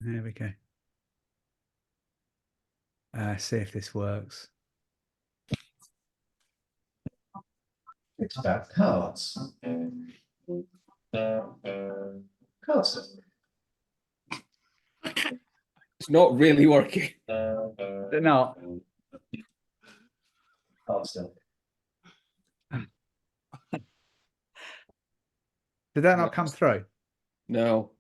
There we go. See if this works. It's about cards. Cards. It's not really working. No. Cardstock. Did that not come through? No.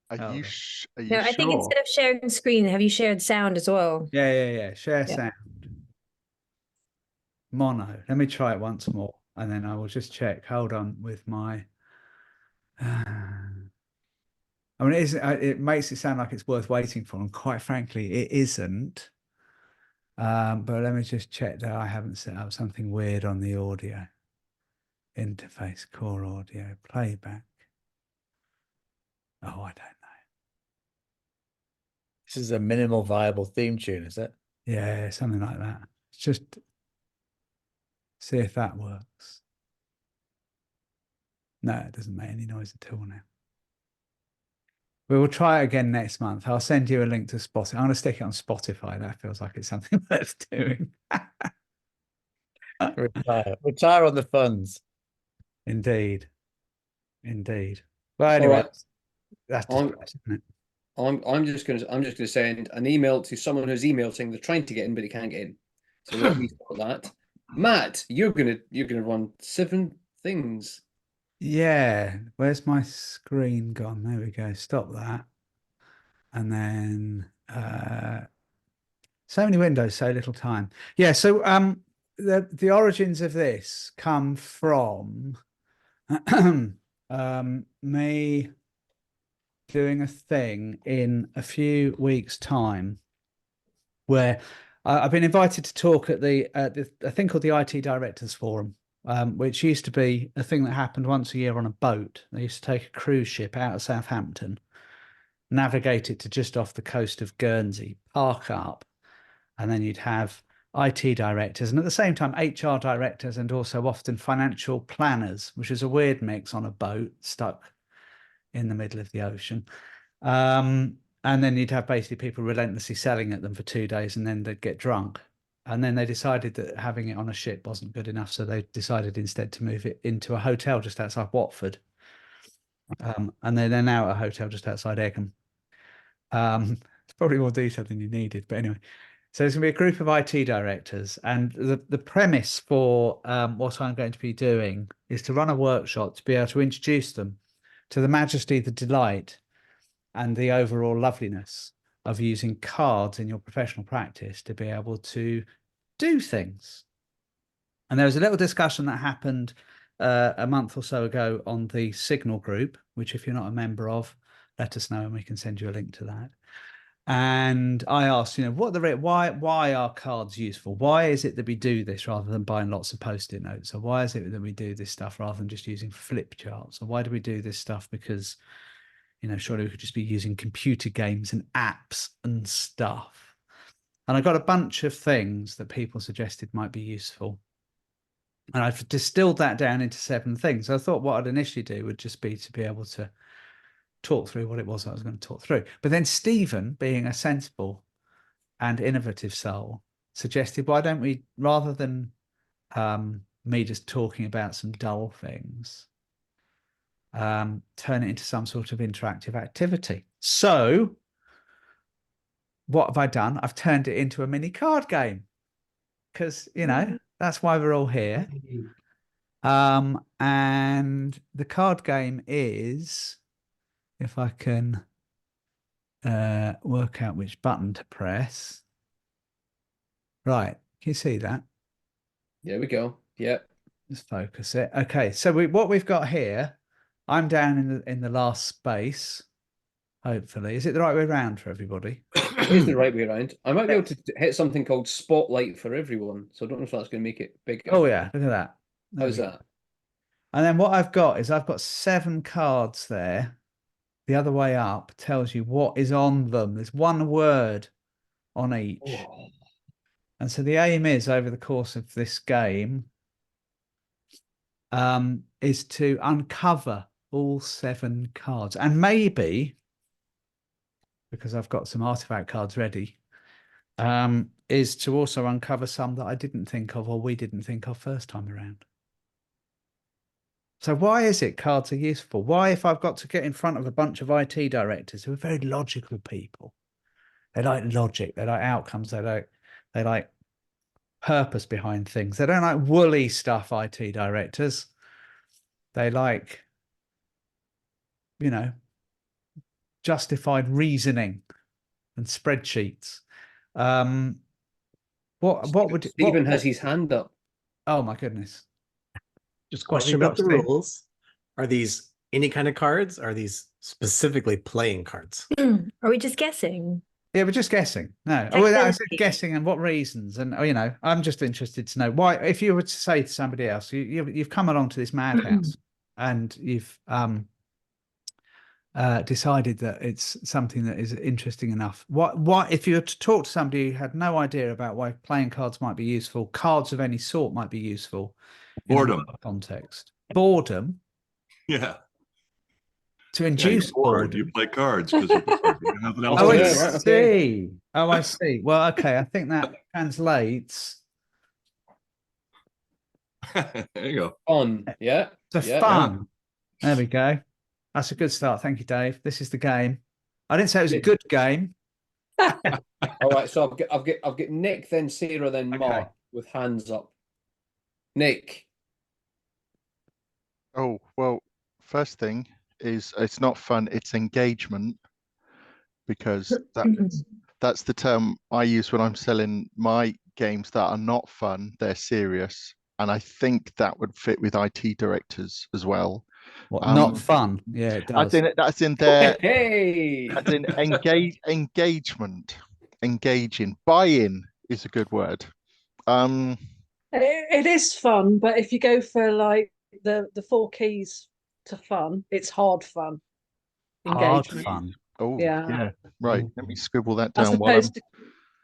Are Oh, you, okay. are you No, I sure? think instead of sharing screen, have you shared sound as well? Yeah. Share Yeah. sound. Mono. Let me try it once more, and then I will just check. Hold on with my. I mean, it makes it sound like it's worth waiting for, and quite frankly, it isn't. But let me just check that I haven't set up something weird on the audio interface. Core audio playback. Oh, I don't know. This is a minimal viable theme tune, is it? Yeah, something like that. Just see if that works. No, it doesn't make any noise at all now. We will try it again next month. I'll send you a link to Spotify. I'm going to stick it on Spotify. That feels like it's something worth doing. Retire on the funds. Indeed. Well, anyway, All right. that's depressing, isn't it? I'm just gonna send an email to someone who's emailed saying they're trying to get in but they can't get in. So let me start that. Matt, you're gonna run 7 things. Yeah. Where's my screen gone? There we go. Stop that. And then so many windows, so little time. Yeah. So the origins of this come from me doing a thing in a few weeks' time where I've been invited to talk at a thing called the IT Directors Forum, which used to be a thing that happened once a year on a boat. They used to take a cruise ship out of Southampton, navigate it to just off the coast of Guernsey, park up, and then you'd have IT directors and at the same time HR directors and also often financial planners, which is a weird mix on a boat stuck in the middle of the ocean. And then you'd have basically people relentlessly selling at them for 2 days and then they'd get drunk. And then they decided that having it on a ship wasn't good enough. So they decided instead to move it into a hotel just outside Watford. And they're now at a hotel just outside Egham. It's probably more detail than you needed, but anyway. So there's going to be a group of IT directors, and the premise for what I'm going to be doing is to run a workshop to be able to introduce them to the majesty, the delight, and the overall loveliness of using cards in your professional practice to be able to do things. And there was a little discussion that happened a month or so ago on the Signal group, which if you're not a member of, let us know and we can send you a link to that. And I asked, why are cards useful? Why is it that we do this rather than buying lots of Post-it notes? Or why is it that we do this stuff rather than just using flip charts? Or why do we do this stuff? Because, surely we could just be using computer games and apps and stuff. And I got a bunch of things that people suggested might be useful. And I've distilled that down into 7 things. I thought what I'd initially do would just be to be able to talk through what it was I was going to talk through. But then Stephen, being a sensible and innovative soul, suggested, why don't we, rather than me just talking about some dull things, turn it into some sort of interactive activity. So what have I done? I've turned it into a mini card game because, that's why we're all here. And the card game is, if I can work out which button to press. Right. Can you see that? There we go. Yep. Let's focus it. Okay. So what we've got here, I'm down in the last space. Hopefully. Is it the right way around for everybody? It is the right way around. I might be able to hit something called Spotlight for everyone. So I don't know if that's going to make it bigger. Oh, yeah. Look at that. How's that? And then what I've got is I've got 7 cards there. The other way up tells you what is on them. There's 1 word on each. Oh. And so the aim is, over the course of this game, is to uncover all 7 cards. And maybe because I've got some artifact cards ready, is to also uncover some that I didn't think of or we didn't think of first time around. So why is it cards are useful? Why, if I've got to get in front of a bunch of IT directors who are very logical people, they like logic, they like outcomes, they like purpose behind things. They don't like woolly stuff, IT directors. They like, you know, justified reasoning and spreadsheets. What would Stephen has his hand up. Oh my goodness. Just What have you question about got, the Steve? rules. Are these any kind of cards? Are these specifically playing cards? Are we just guessing? Yeah, we're just guessing. No, well, I said Technically. guessing and what reasons, and you know, I'm just interested to know why. If you were to say to somebody else, you've come along to this madhouse and you've decided that it's something that is interesting enough. What if you were to talk to somebody who had no idea about why playing cards might be useful, cards of any sort might be useful in a Boredom. work context? Boredom. Yeah. To Yeah, induce you're bored. boredom. You play cards because you're bored. You got nothing else Oh, to I do. yeah, right, okay. see. Oh, I see. Well, okay. I think that translates There you go. Fun. Yeah. to Yeah. fun. There we go. That's a good start. Thank you, Dave. This is the game. I didn't say it was a Yeah. good game. All right. So I've got Nick, then Sarah, then Okay. Mark with hands up. Nick. Oh, well, first thing is it's not fun, it's engagement, because that's the term I use when I'm selling my games that are not fun, they're serious. And I think that would fit with IT directors as well. What, not fun. Yeah, it does. That's in their Hey. as in engagement, engaging. Buy-in is a good word. It is fun, but if you go for like the 4 keys to fun, it's hard fun. Hard Engagement. fun. Oh, Yeah. yeah. Right. Let me scribble that As down while I'm opposed to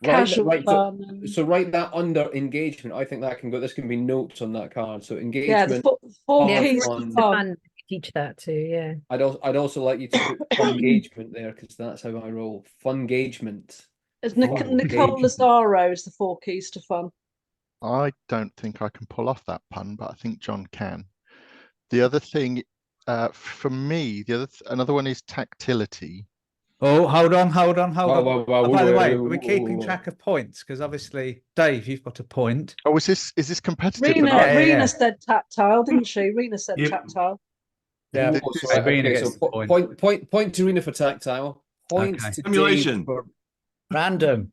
casual Right. fun. and- So write that under engagement. I think that can go. This can be notes on that card. So yeah, engagement. the four hard keys fun. to fun. Fun. Teach that too. Yeah. I'd also like you to put fun engagement there because that's how I roll. Fun engagement. As Oh, Nicole engagement. Lazaro is the 4 keys to fun. I don't think I can pull off that pun, but I think John can. The other thing, for me, another one is tactility. Oh, hold on. Whoa, Oh, whoa, whoa, by the whoa, way, whoa, we're whoa, keeping whoa. track of points because obviously, Dave, you've got a point. Oh, is this competitive? Rena, Yeah, Rena yeah. said tactile, didn't she? Rena said Yep. tactile. Yeah. This So, is- Irina okay, gets so the point. point to Rena for tactile. Point Okay. to Dave Simulation. for Randomness.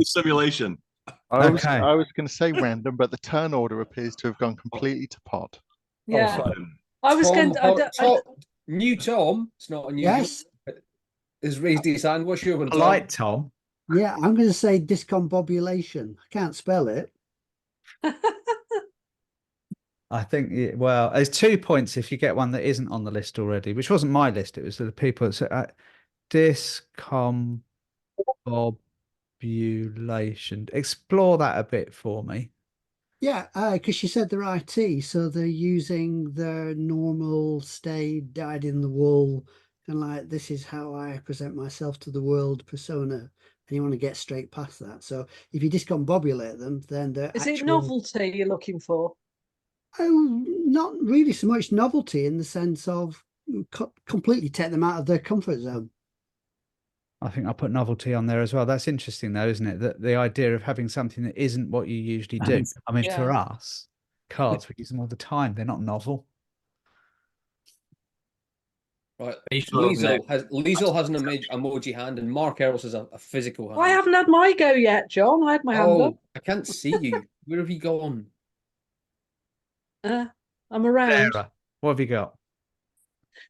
Simulation. I was Okay. going to say random, but the turn order appears to have gone completely to pot. Yeah. Fun. I was Tom. going to. New Tom. It's not unusual. Yes. Has raised his hand. What's your one, Tom? Polite, Tom. Yeah, I'm going to say discombobulation. I can't spell it. I think, well, there's 2 points if you get one that isn't on the list already, which wasn't my list. It was the people that said discombobulation. Explore that a bit for me. Yeah, because she said they're IT, so they're using their normal stay dyed in the wool and like this is how I present myself to the world persona, and you want to get straight past that. So if you discombobulate them, then they're Is it actual... novelty you're looking for? Oh, not really so much novelty in the sense of completely take them out of their comfort zone. I think I'll put novelty on there as well. That's interesting though, isn't it? That the idea of having something that isn't what you usually do. I mean, for Yeah. us, cards, we use them all the time. They're not novel. Right. Facial recognition. Liesel has an emoji hand, and Mark Earls has a physical hand. I haven't had my go yet, John. I had my hand up. I can't see you. Where have you gone? I'm around. Sarah, what have you got?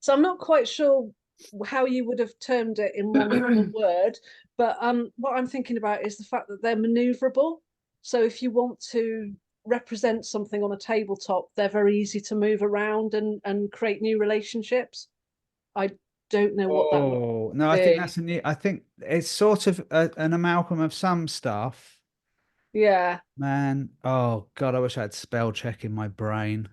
So I'm not quite sure how you would have termed it in one word, but what I'm thinking about is the fact that they're maneuverable. So if you want to represent something on a tabletop, they're very easy to move around and create new relationships. I don't know what that would Oh, no, I think be. that's a new, I think it's sort of an amalgam of some stuff. Yeah. Man, oh God, I wish I had spell check in my brain.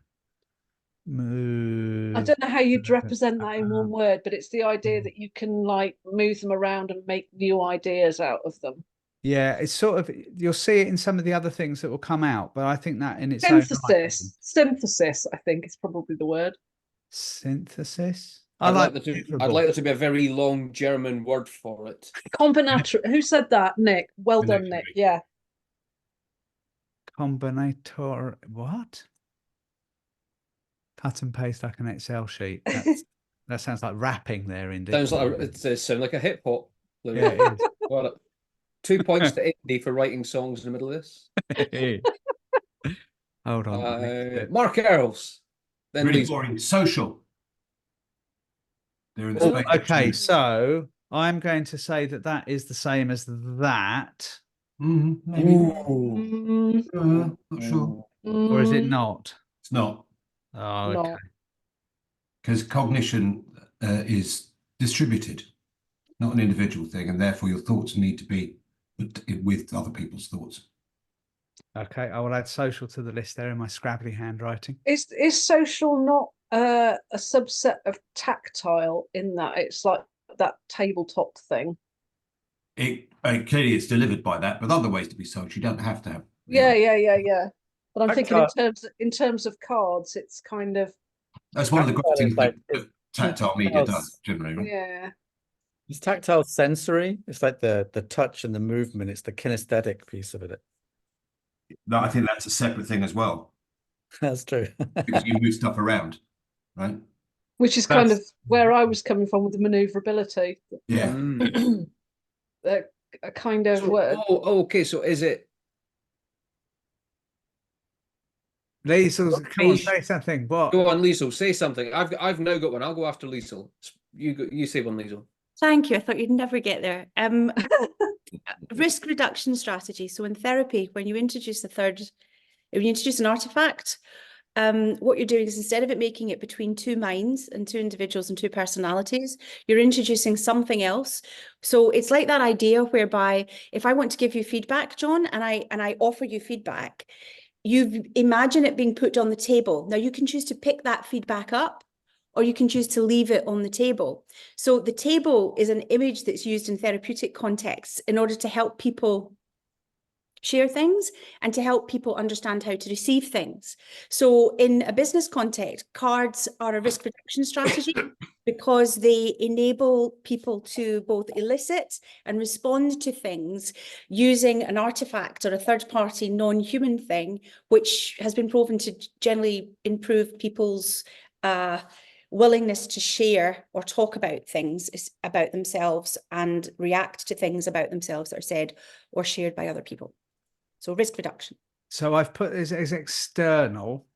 Move. I don't know how you'd represent that in one word, but it's the idea that you can like move them around and make new ideas out of them. Yeah, it's sort of, you'll see it in some of the other things that will come out, but I think that in its own right. Synthesis, I think is probably the word. Synthesis. I'd like there to be a very long German word for it. Combinator. Who said that? Nick. Well done, Nick. Yeah. Combinator. What? Cut and paste like an Excel sheet. That sounds like rapping there, Indy. Sounds like it sounds like a hip hop. Yeah, it is. Well, 2 points to Indy for writing songs in the middle of this. Hold on. Mark Earls. Then Really Lisa. boring. Social. They're in the space. Okay, so I'm going to say that is the same as that. Maybe. Mm, Not sure. Or is it not? It's not. Oh, okay. Because cognition is distributed, not an individual thing, and therefore your thoughts need to be with other people's thoughts. Okay, I will add social to the list there in my scrabbly handwriting. Is social not a subset of tactile in that it's like that tabletop thing? Clearly it's delivered by that, but other ways to be social, you don't have to have. Yeah. But I'm thinking in terms of cards, it's kind of. That's one of the great things like that tactile media does generally, right? Yeah. Is tactile sensory? It's like the touch and the movement. It's the kinesthetic piece of it. No, I think that's a separate thing as well. That's true. Because you move stuff around, right? Which is kind of where I was coming from with the maneuverability. Yeah. A kind of word. Okay. So is it? Liesel, come on, say something. What? Go on, Liesel, say something. I've now got one. I'll go after Liesel. You say one, Liesel. Thank you. I thought you'd never get there. Risk reduction strategy. So in therapy, when you introduce an artifact, what you're doing is instead of it making it between two minds and two individuals and two personalities, you're introducing something else. So it's like that idea whereby if I want to give you feedback, John, and I offer you feedback, you imagine it being put on the table. Now you can choose to pick that feedback up, or you can choose to leave it on the table. So the table is an image that's used in therapeutic contexts in order to help people share things and to help people understand how to receive things. So in a business context, cards are a risk reduction strategy because they enable people to both elicit and respond to things using an artifact or a third-party non-human thing, which has been proven to generally improve people's willingness to share or talk about things about themselves and react to things about themselves that are said or shared by other people. So risk reduction. So I've put this as external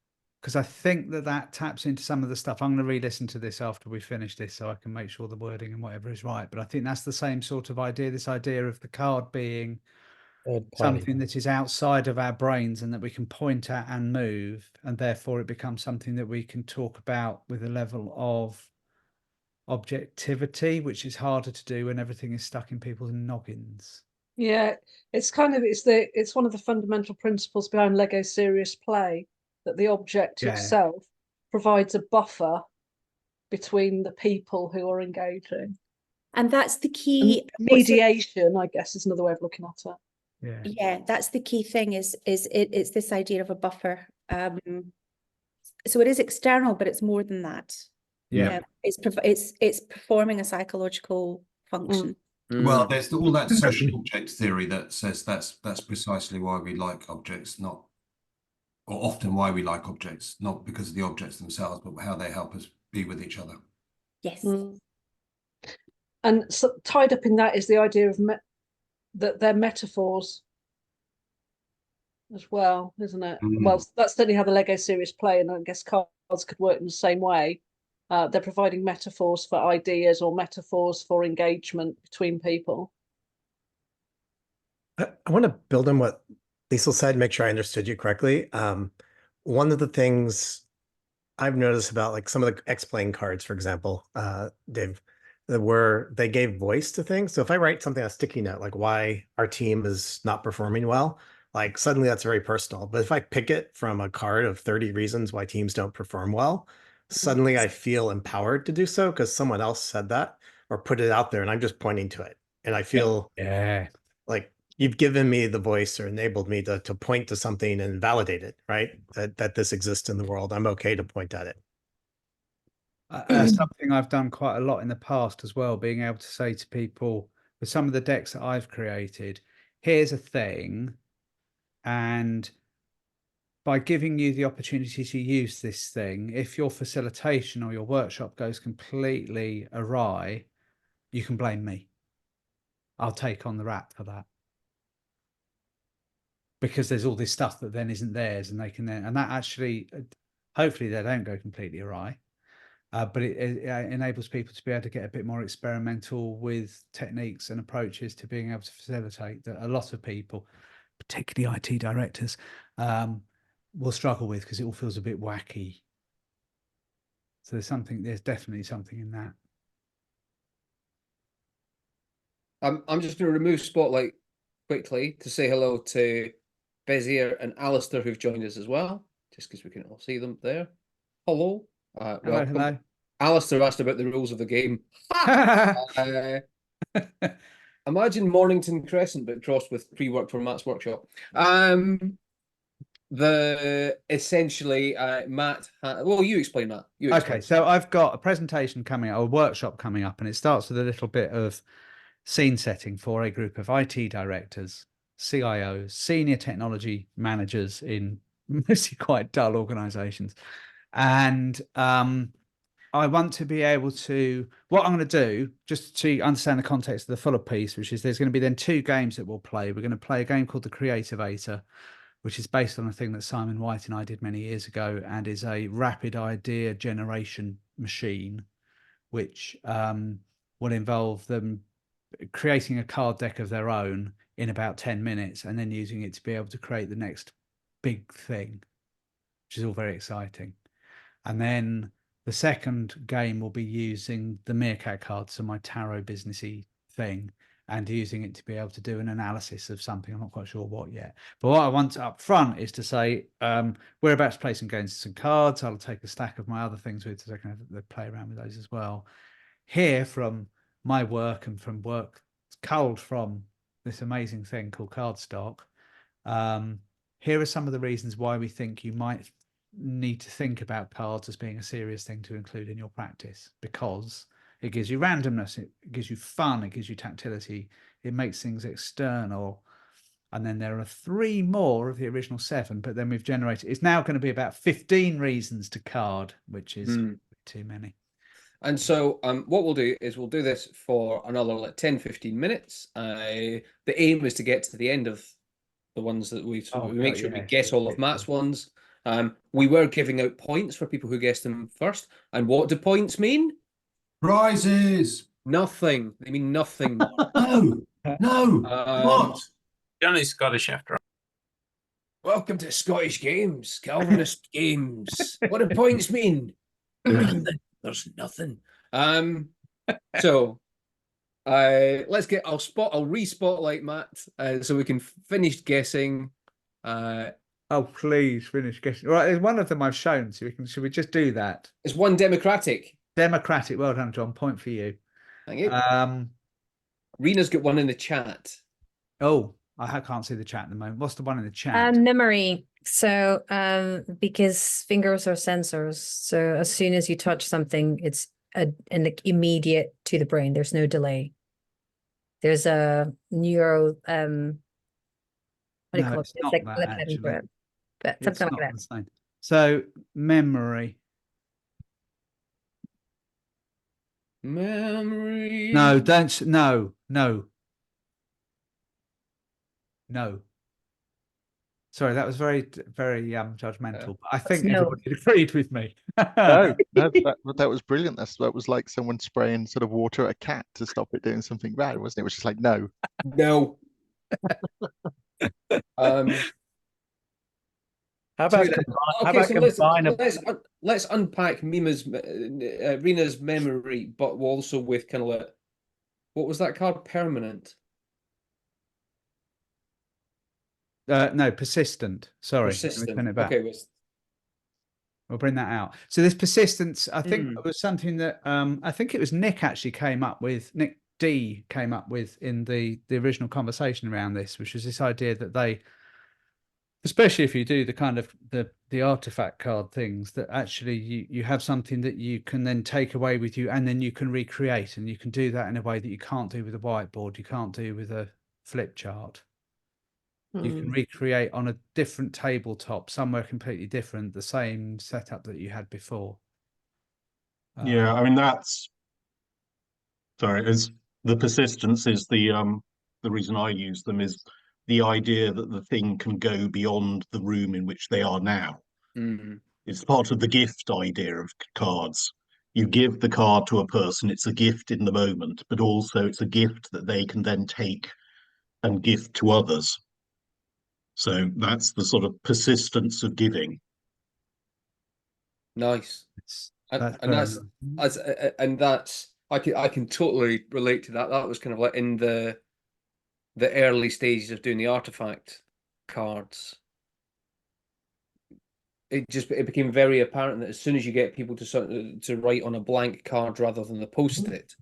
because I think that taps into some of the stuff. I'm going to re-listen to this after we finish this so I can make sure the wording and whatever is right. But I think that's the same sort of idea, this idea of the card being something that is outside of our brains and that we can point at and move, and therefore it becomes something that we can talk about with a level of objectivity, which is harder to do when everything is stuck in people's noggins. Yeah, it's one of the fundamental principles behind Lego serious play, that the object itself provides a buffer between the people who are engaging. And that's the key. Mediation, I guess, is another way of looking at it. Yeah, that's the key thing it's this idea of a buffer. So it is external, but it's more than that. It's performing a psychological function. Well, there's all that social object theory that says that's precisely why we like objects, or often why we like objects, not because of the objects themselves, but how they help us be with each other. Yes. And so tied up in that is the idea of that they're metaphors as well, isn't it? Well, that's certainly how the Lego series play, and I guess cards could work in the same way. They're providing metaphors for ideas or metaphors for engagement between people. I want to build on what Liesel said, make sure I understood you correctly. One of the things I've noticed about like some of the X-Plane cards, for example, Dave, they gave voice to things. So if I write something on a sticky note, like why our team is not performing well, like suddenly that's very personal. But if I pick it from a card of 30 reasons why teams don't perform well, suddenly I feel empowered to do so because someone else said that or put it out there and I'm just pointing to it. And I feel Yeah. like you've given me the voice or enabled me to point to something and validate it, right? That this exists in the world. I'm okay to point at it. Something I've done quite a lot in the past as well, being able to say to people with some of the decks that I've created, here's a thing, and by giving you the opportunity to use this thing, if your facilitation or your workshop goes completely awry, you can blame me. I'll take on the rap for that. Because there's all this stuff that then isn't theirs, and they can then, and that actually, hopefully they don't go completely awry. But it enables people to be able to get a bit more experimental with techniques and approaches to being able to facilitate that a lot of people, particularly IT directors, will struggle with because it all feels a bit wacky. So there's definitely something in that. I'm just going to remove Spotlight quickly to say hello to Bezier and Alistair, who've joined us as well, just because we can all see them there. Hello. Welcome. Hello. Alistair asked about the rules of the game. Imagine Mornington Crescent, but crossed with pre-work for Matt's workshop. Essentially, Matt. Well, you explain that. Okay, so I've got a presentation coming up, a workshop coming up, and it starts with a little bit of scene setting for a group of IT directors, CIOs, senior technology managers in mostly quite dull organizations. And I want to be able to, what I'm going to do, just to understand the context of the fuller piece, which is there's going to be then 2 games that we'll play. We're going to play a game called The Creativator, which is based on a thing that Simon White and I did many years ago, and is a rapid idea generation machine, which will involve them creating a card deck of their own in about 10 minutes and then using it to be able to create the next big thing, which is all very exciting. And then the second game will be using the Meerkat cards, so my tarot businessy thing, and using it to be able to do an analysis of something. I'm not quite sure what yet. But what I want up front is to say, we're about to play some games and some cards. I'll take a stack of my other things with, so I can have to play around with those as well. Hear from my work and from work culled from this amazing thing called Cardstock. Here are some of the reasons why we think you might need to think about cards as being a serious thing to include in your practice, because it gives you randomness, it gives you fun, it gives you tactility, it makes things external. And then there are 3 more of the original 7, but then we've generated, it's now going to be about 15 reasons to card, which is too many. And so what we'll do is we'll do this for another like 10-15 minutes. The aim is to get to the end of the ones that we make sure we guess all of Matt's ones. We were giving out points for people who guessed them first. And what do points mean? Prizes. Nothing. They mean nothing. No. What? Johnny Scottish after all. Welcome to Scottish Games, Calvinist Games. What do points mean? Nothing. There's nothing. So I'll re-spotlight Matt so we can finish guessing. Oh, please finish guessing. Right, there's one of them I've shown, so should we just do that? It's one democratic. Democratic. Well done, John. Point for you. Thank you. Rena's got one in the chat. Oh, I can't see the chat at the moment. What's the one in the chat? Memory. So because fingers are sensors, so as soon as you touch something, it's an immediate to the brain. There's no delay. There's a neuro what do you call it? It's like but something like that. So memory. Memory. No, don't. No. Sorry, that was very, very judgmental. But I think everybody agreed with me. No, that was brilliant. That was like someone spraying sort of water at a cat to stop it doing something bad, wasn't it? It was just like no. How about let's unpack Rena's memory, but also with kind of like, what was that card? Permanent. No, persistent. Sorry, let me Persistent. turn it back. Okay. We'll bring that out. So this persistence, I think, Mm. was something that I think it was Nick actually came up with. Nick D came up with in the original conversation around this, which was this idea that they, especially if you do the kind of the artifact card things, that actually you have something that you can then take away with you, and then you can recreate, and you can do that in a way that you can't do with a whiteboard, you can't do with a flip chart. You can recreate on a different tabletop, somewhere completely different, the same setup that you had before. Yeah, I mean that's is the persistence is the reason I use them is the idea that the thing can go beyond the room in which they are now. Mm. It's part of the gift idea of cards. You give the card to a person, it's a gift in the moment, but also it's a gift that they can then take and gift to others. So that's the sort of persistence of giving. Nice. That's And that's I can totally relate to that. That was kind of like in the early stages of doing the artifact cards. It became very apparent that as soon as you get people to write on a blank card rather than the post-it,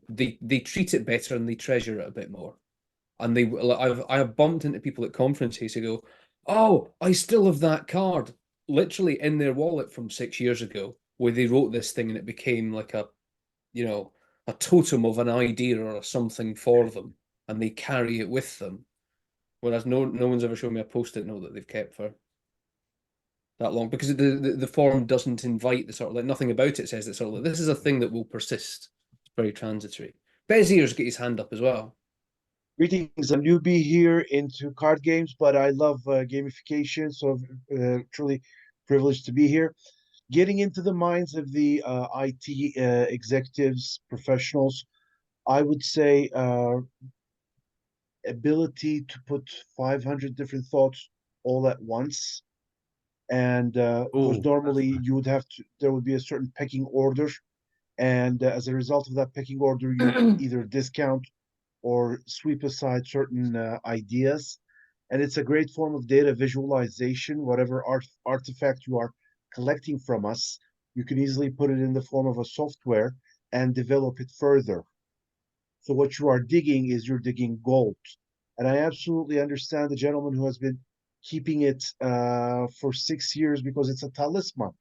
they treat it better and they treasure it a bit more. And I have bumped into people at conferences who go, "Oh, I still have that card literally in their wallet from 6 years ago, where they wrote this thing and it became like a totem of an idea or something for them, and they carry it with them." Whereas no one's ever shown me a post-it note that they've kept for that long, because the form doesn't invite the sort of, like, nothing about it says that sort of like, this is a thing that will persist. It's very transitory. Bezier's got his hand up as well. Greetings, I'm newbie here into card games, but I love gamification, so truly privileged to be here. Getting into the minds of the IT executives, professionals, I would say ability to put 500 different thoughts all at once. And because normally you would have to, there would be a certain pecking order. And as a result of that pecking order, you either discount or sweep aside certain ideas. And it's a great form of data visualization. Whatever artifact you are collecting from us, you can easily put it in the form of a software and develop it further. So what you are digging is you're digging gold. And I absolutely understand the gentleman who has been keeping it for 6 years because it's a talisman.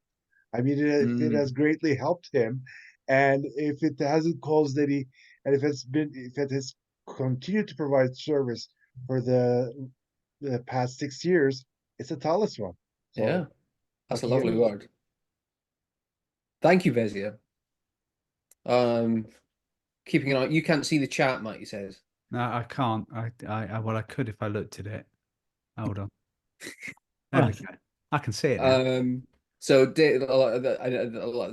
I mean, it has greatly helped him. And if it hasn't caused any, and if it has continued to provide service for the past 6 years, it's a talisman. So, yeah, that's a lovely word. Thank you, Bezier. Keeping an eye. You can't see the chat, Matt. He says. No, I can't. Well, I could if I looked at it. Hold on. There we go. I can see it now. So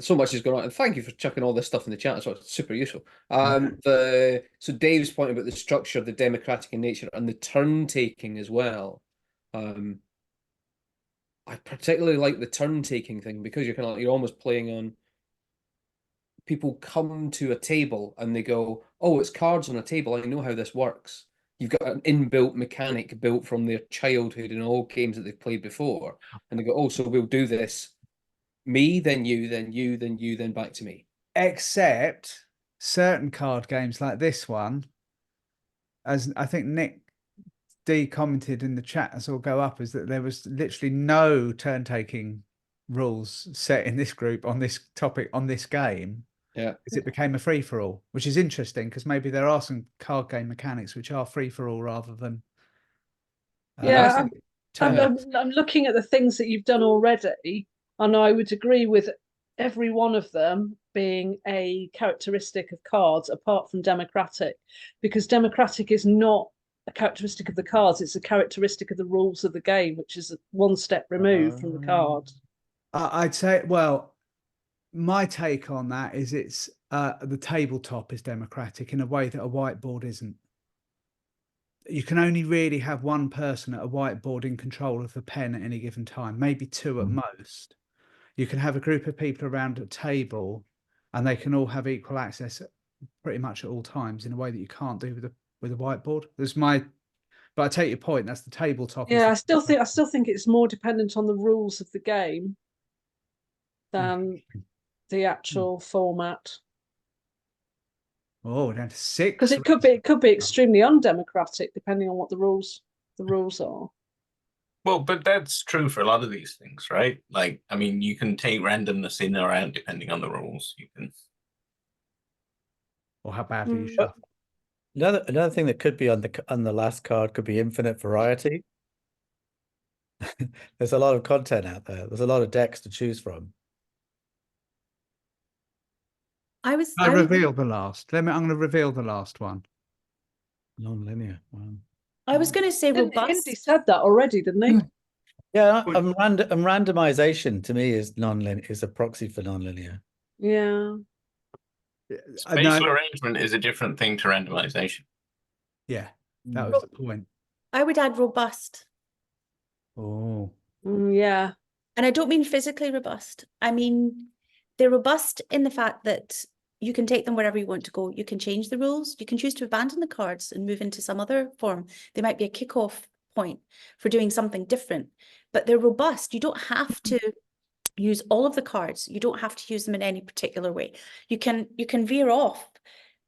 so much has gone on, and thank you for chucking all this stuff in the chat. So it's super useful. So Dave's point about the structure, the democratic in nature, and the turn taking as well. I particularly like the turn taking thing because you're almost playing on. People come to a table and they go, "Oh, it's cards on a table. I know how this works." You've got an inbuilt mechanic built from their childhood in all games that they've played before, and they go, "Oh, so we'll do this. Me, then you, then you, then you, then back to me." Except certain card games like this one, as I think Nick D commented in the chat as will go up, is that there was literally no turn-taking rules set in this group on this topic on this game. Yeah, because it became a free-for-all, which is interesting because maybe there are some card game mechanics which are free-for-all rather than. Yeah, I'm looking at the things that you've done already, and I would agree with every one of them being a characteristic of cards, apart from democratic, because democratic is not a characteristic of the cards; it's a characteristic of the rules of the game, which is one step removed from the card. I'd say, well, my take on that is it's the tabletop is democratic in a way that a whiteboard isn't. You can only really have one person at a whiteboard in control of the pen at any given time, maybe two at most. You can have a group of people around a table and they can all have equal access pretty much at all times in a way that you can't do with a whiteboard. There's my But I take your point. That's the tabletop. Yeah, I still think it's more dependent on the rules of the game than the actual format. Oh, down to 6. Because it could be extremely undemocratic depending on what the rules are. Well, but that's true for a lot of these things, right? Like, I mean, you can take randomness in or out depending on the rules. You can. Or how badly you Mm. shuffle. Another thing that could be on the last card could be infinite variety. There's a lot of content out there. There's a lot of decks to choose from. I was reveal the last. I'm going to reveal the last one. Non-linear. Wow. I was going to say robust. Indy said that already, didn't he? Yeah, randomization to me is non-linear, is a proxy for non-linear. Yeah. Spatial arrangement is a different thing to randomization. Yeah, that was the point. I would add robust. Oh. Yeah. And I don't mean physically robust. I mean, they're robust in the fact that you can take them wherever you want to go. You can change the rules. You can choose to abandon the cards and move into some other form. They might be a kickoff point for doing something different, but they're robust. You don't have to use all of the cards. You don't have to use them in any particular way. You can veer off.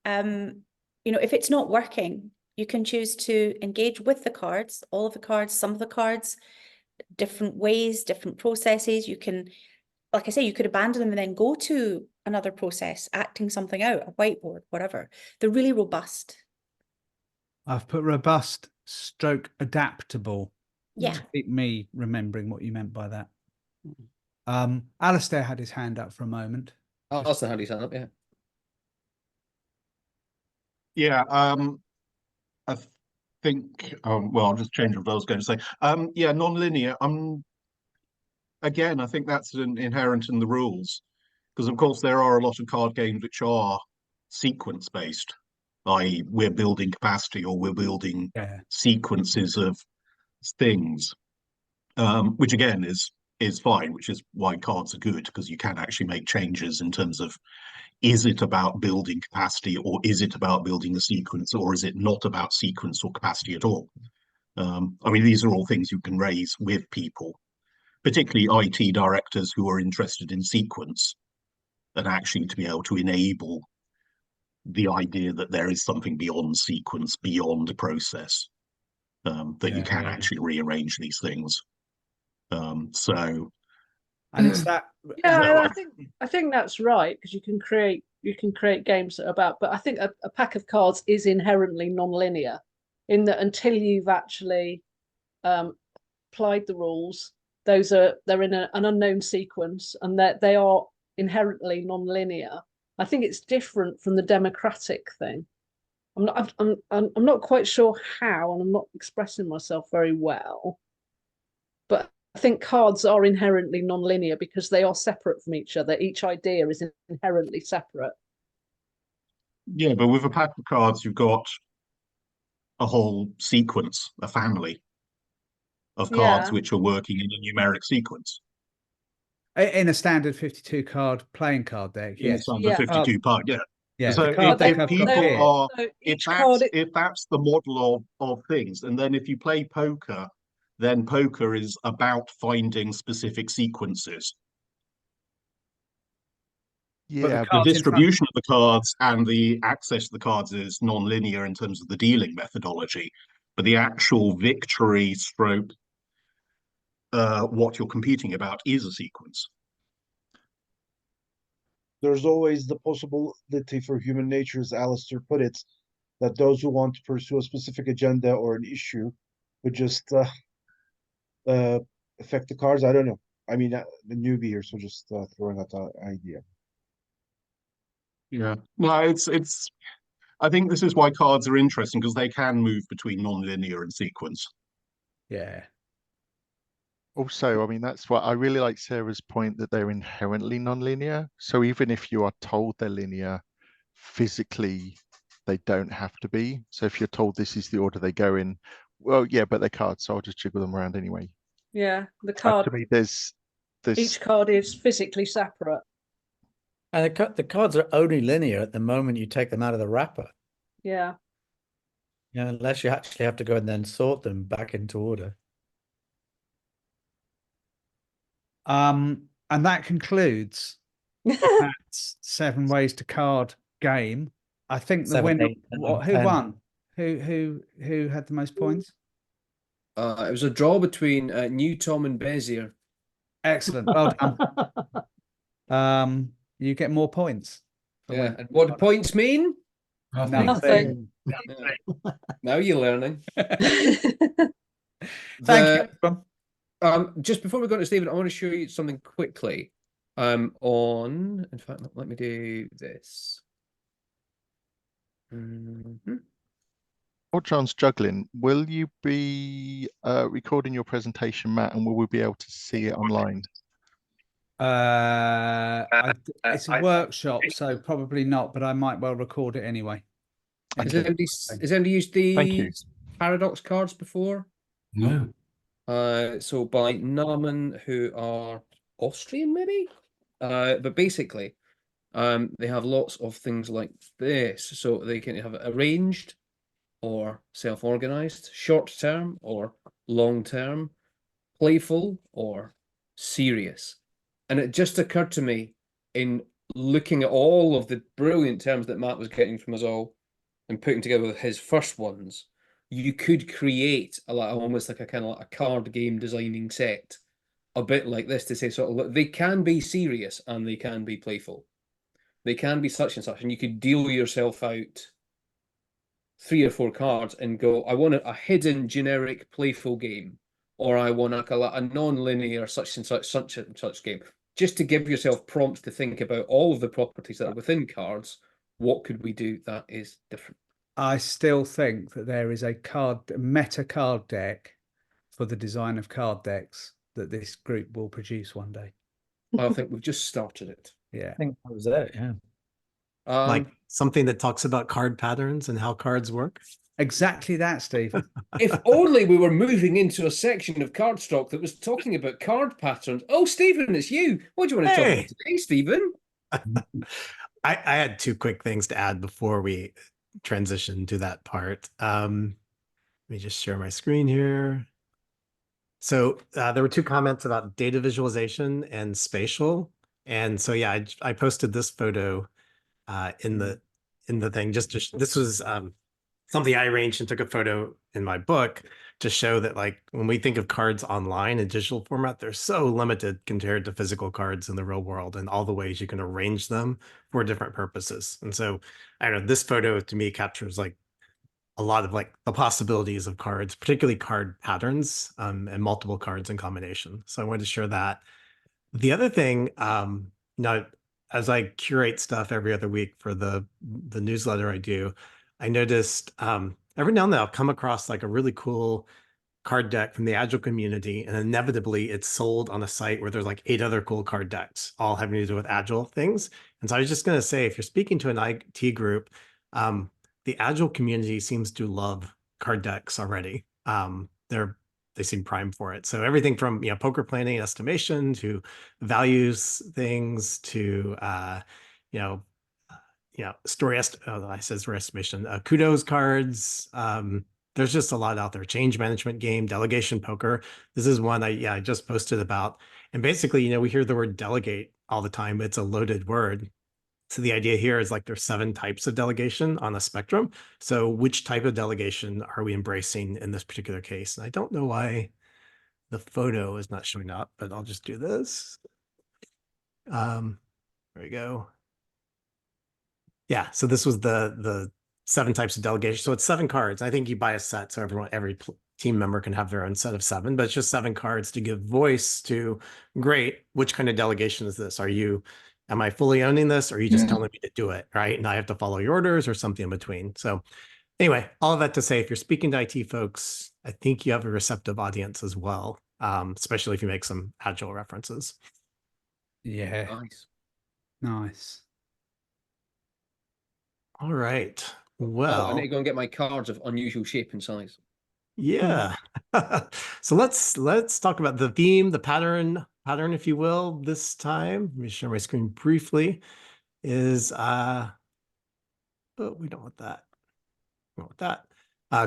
You know, if it's not working, you can choose to engage with the cards, all of the cards, some of the cards, different ways, different processes. You can, like I say, you could abandon them and then go to another process, acting something out, a whiteboard, whatever. They're really robust. I've put robust stroke adaptable. Yeah. To keep me remembering what you meant by that. Alistair had his hand up for a moment. Alistair had his hand up, yeah. Yeah, I think, well, I'll just change what I was going to say. Yeah, non-linear. Again, I think that's inherent in the rules, because of course there are a lot of card games which are sequence based, i.e., we're building capacity or we're building sequences of things, which again is fine, which is why cards are good, because you can actually make changes in terms of, is it about building capacity or is it about building a sequence, or is it not about sequence or capacity at all? I mean, these are all things you can raise with people, particularly IT directors who are interested in sequence, and actually to be able to enable the idea that there is something beyond sequence, beyond a process, that you can actually rearrange these things. And it's that. Yeah, I think that's right, because you can create games that are about, but I think a pack of cards is inherently non-linear in that until you've actually applied the rules, they're in an unknown sequence, and that they are inherently non-linear. I think it's different from the democratic thing. I'm not quite sure how, and I'm not expressing myself very well, but I think cards are inherently non-linear because they are separate from each other. Each idea is inherently separate. Yeah, but with a pack of cards, you've got a whole sequence, a family of cards which are working in a numeric sequence. In a standard 52 card playing card deck, yes. In a 52 card, yeah. Yeah, so if that's the model of things, and then if you play poker, then poker is about finding specific sequences. Yeah, the distribution of the cards and the access to the cards is non-linear in terms of the dealing methodology, but the actual victory stroke, what you're competing about, is a sequence. There's always the possibility for human nature, as Alistair put it, that those who want to pursue a specific agenda or an issue would just affect the cards. I don't know. I mean, the newbie here, so just throwing out that idea. Yeah, no, it's. I think this is why cards are interesting, because they can move between non-linear and sequence. Yeah. Also, I mean, that's what I really like Sarah's point, that they're inherently non-linear. So even if you are told they're linear, physically, they don't have to be. So if you're told this is the order they go in, well, yeah, but they're cards, so I'll just jiggle them around anyway. Yeah, the card. To me, there's each card is physically separate. And the cards are only linear at the moment you take them out of the wrapper. Yeah. Yeah, unless you actually have to go and then sort them back into order. And that concludes Matt's 7 Ways to Card game. I think the 7, winner. 8, 9, Who 10. won? Who had the most points? It was a draw between New Tom and Bezier. Excellent. Well done. You get more points. Yeah. And what do points mean? Nothing. Now you're learning. Thank you. Just before we go to Stephen, I want to show you something quickly. In fact, let me do this. While John's juggling, will you be recording your presentation, Matt, and will we be able to see it online? It's a workshop, so probably not, but I might well record it anyway. Has anybody used the Paradox cards before? No. So by Namen, who are Austrian, maybe? But basically, they have lots of things like this. So they can have arranged or self-organized, short-term or long-term, playful or serious. And it just occurred to me in looking at all of the brilliant terms that Matt was getting from us all and putting together his first ones, you could create almost like a kind of like a card game designing set, a bit like this, to say sort of, look, they can be serious and they can be playful. They can be such and such, and you could deal yourself out 3 or 4 cards and go, I want a hidden generic playful game, or I want a non-linear such and such game, just to give yourself prompts to think about all of the properties that are within cards. What could we do that is different? I still think that there is a meta card deck for the design of card decks that this group will produce one day. I think we've just started it. Yeah. I think that was it, yeah. Like something that talks about card patterns and how cards work. Exactly that, Stephen. If only we were moving into a section of Cardstock that was talking about card patterns. Oh, Stephen, it's you. What do you want to talk about today, Stephen? I had 2 quick things to add before we transition to that part. Let me just share my screen here. So there were 2 comments about data visualization and spatial. And so, yeah, I posted this photo in the thing. This was something I arranged and took a photo in my book to show that, like, when we think of cards online in digital format, they're so limited compared to physical cards in the real world and all the ways you can arrange them for different purposes. And so, I don't know, this photo to me captures like a lot of like the possibilities of cards, particularly card patterns and multiple cards in combination. So I wanted to share that. The other thing, now, as I curate stuff every other week for the newsletter I do, I noticed every now and then I'll come across like a really cool card deck from the Agile community, and inevitably it's sold on a site where there's like 8 other cool card decks, all having to do with Agile things. And so I was just going to say, if you're speaking to an IT group, the Agile community seems to love card decks already. They seem primed for it. So everything from poker planning and estimation to values things to story estimation, kudos cards. There's just a lot out there. Change management game, delegation poker. This is one I just posted about. And basically, we hear the word delegate all the time. It's a loaded word. So the idea here is like there's 7 types of delegation on a spectrum. So which type of delegation are we embracing in this particular case? And I don't know why the photo is not showing up, but I'll just do this. There we go. Yeah, so this was the 7 types of delegation. So it's 7 cards. I think you buy a set so every team member can have their own set of 7, but it's just 7 cards to give voice to. Great, which kind of delegation is this? Am I fully owning this, or are you just telling me to do it, right? And I have to follow your orders, or something in between. So anyway, all of that to say, if you're speaking to IT folks, I think you have a receptive audience as well, especially if you make some Agile references. Yeah. Nice. All right. Well, I need to go and get my cards of unusual shape and size. Yeah. So let's talk about the theme, the pattern, if you will, this time. Let me share my screen briefly. Is we don't want that. We don't want that.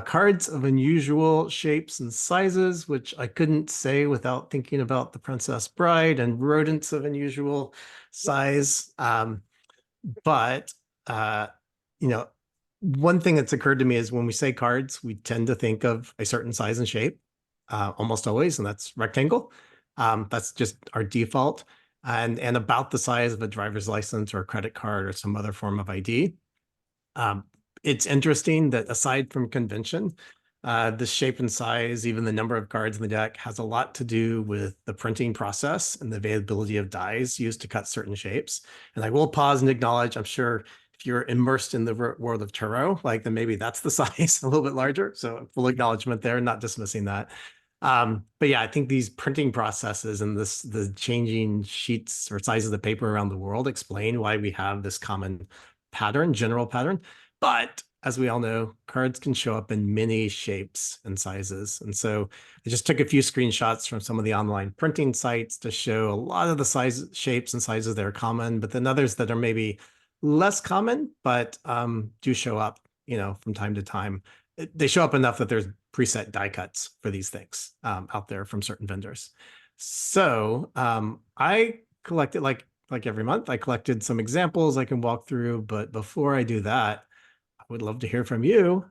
Cards of unusual shapes and sizes, which I couldn't say without thinking about the Princess Bride, and rodents of unusual size. But you know, one thing that's occurred to me is when we say cards, we tend to think of a certain size and shape, almost always, and that's rectangle. That's just our default, and about the size of a driver's license or a credit card or some other form of ID. It's interesting that aside from convention, the shape and size, even the number of cards in the deck, has a lot to do with the printing process and the availability of dies used to cut certain shapes. And I will pause and acknowledge, I'm sure if you're immersed in the world of Tarot, like, then maybe that's the size, a little bit larger. So full acknowledgement there, not dismissing that. But yeah, I think these printing processes and the changing sheets or size of the paper around the world explain why we have this common pattern, general pattern. But as we all know, cards can show up in many shapes and sizes. And so I just took a few screenshots from some of the online printing sites to show a lot of the shapes and sizes that are common, but then others that are maybe less common, but do show up, from time to time. They show up enough that there's preset die cuts for these things out there from certain vendors. So I collected, like every month, I collected some examples I can walk through. But before I do that, I would love to hear from you.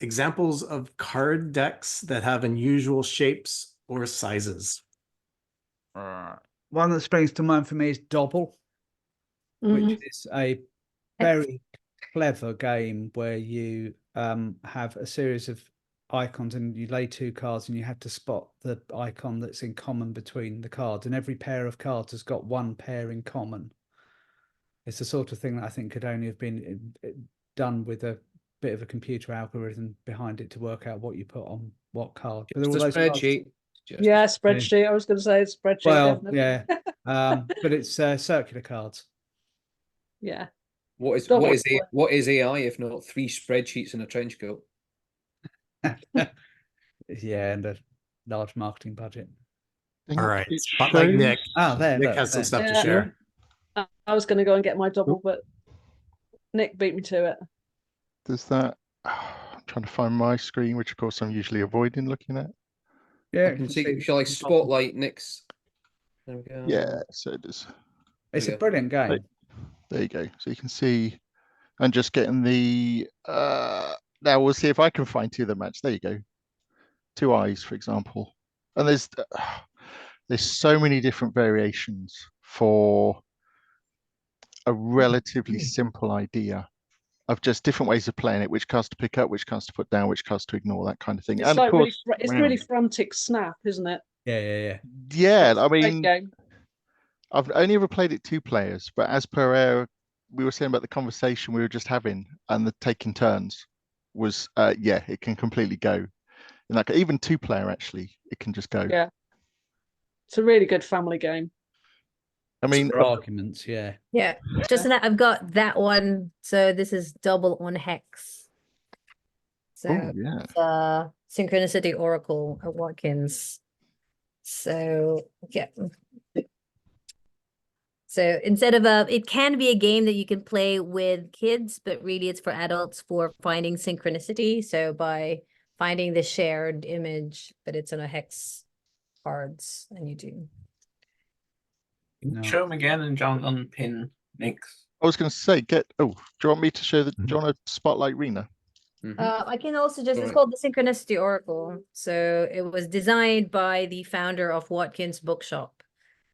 Examples of card decks that have unusual shapes or sizes. One that springs to mind for me is Dobble, which is a very clever game where you have a series of icons and you lay 2 cards and you have to spot the icon that's in common between the cards, and every pair of cards has got 1 pair in common. It's the sort of thing that I think could only have been done with a bit of a computer algorithm behind it to work out what you put on what card. But it's a spreadsheet. Yeah, spreadsheet. I was going to say it's spreadsheet. Well, definitely. yeah, but it's circular cards. Yeah. What is AI if not 3 spreadsheets and a trench coat? Yeah, and a large marketing budget. All right, spotlight Nick. There. Nick has some stuff to share. I was going to go and get my double, but Nick beat me to it. Does that? I'm trying to find my screen, which of course I'm usually avoiding looking at. Yeah, I can see. Shall I spotlight Nick's? There we go. Yeah, so it is. It's a brilliant game. There you go. So you can see, I'm just getting the. Now we'll see if I can find 2 that match. There you go. 2 eyes, for example, and there's so many different variations for a relatively simple idea of just different ways of playing it, which cards to pick up, which cards to put down, which cards to ignore, that kind of thing. It's and like of course, it's really frantic snap, isn't it? Yeah, I mean, I've only ever played it 2 players, but as per we were saying about the conversation we were just having and the taking turns was, yeah, it can completely go. And like even 2-player, actually, it can just go. Yeah, it's a really good family game. I mean, for arguments, yeah. Just that I've got that one. So this is Double on Hex. So it's Synchronicity Oracle at Watkins. So yeah. So instead of it can be a game that you can play with kids, but really it's for adults for finding synchronicity. So by finding the shared image, but it's on a hex cards, and you do. Show them again, and John unpin Nick's. I was going to say, do you want me to show the? Do you want to spotlight Rena? I can also it's called the Synchronicity Oracle. So it was designed by the founder of Watkins Bookshop.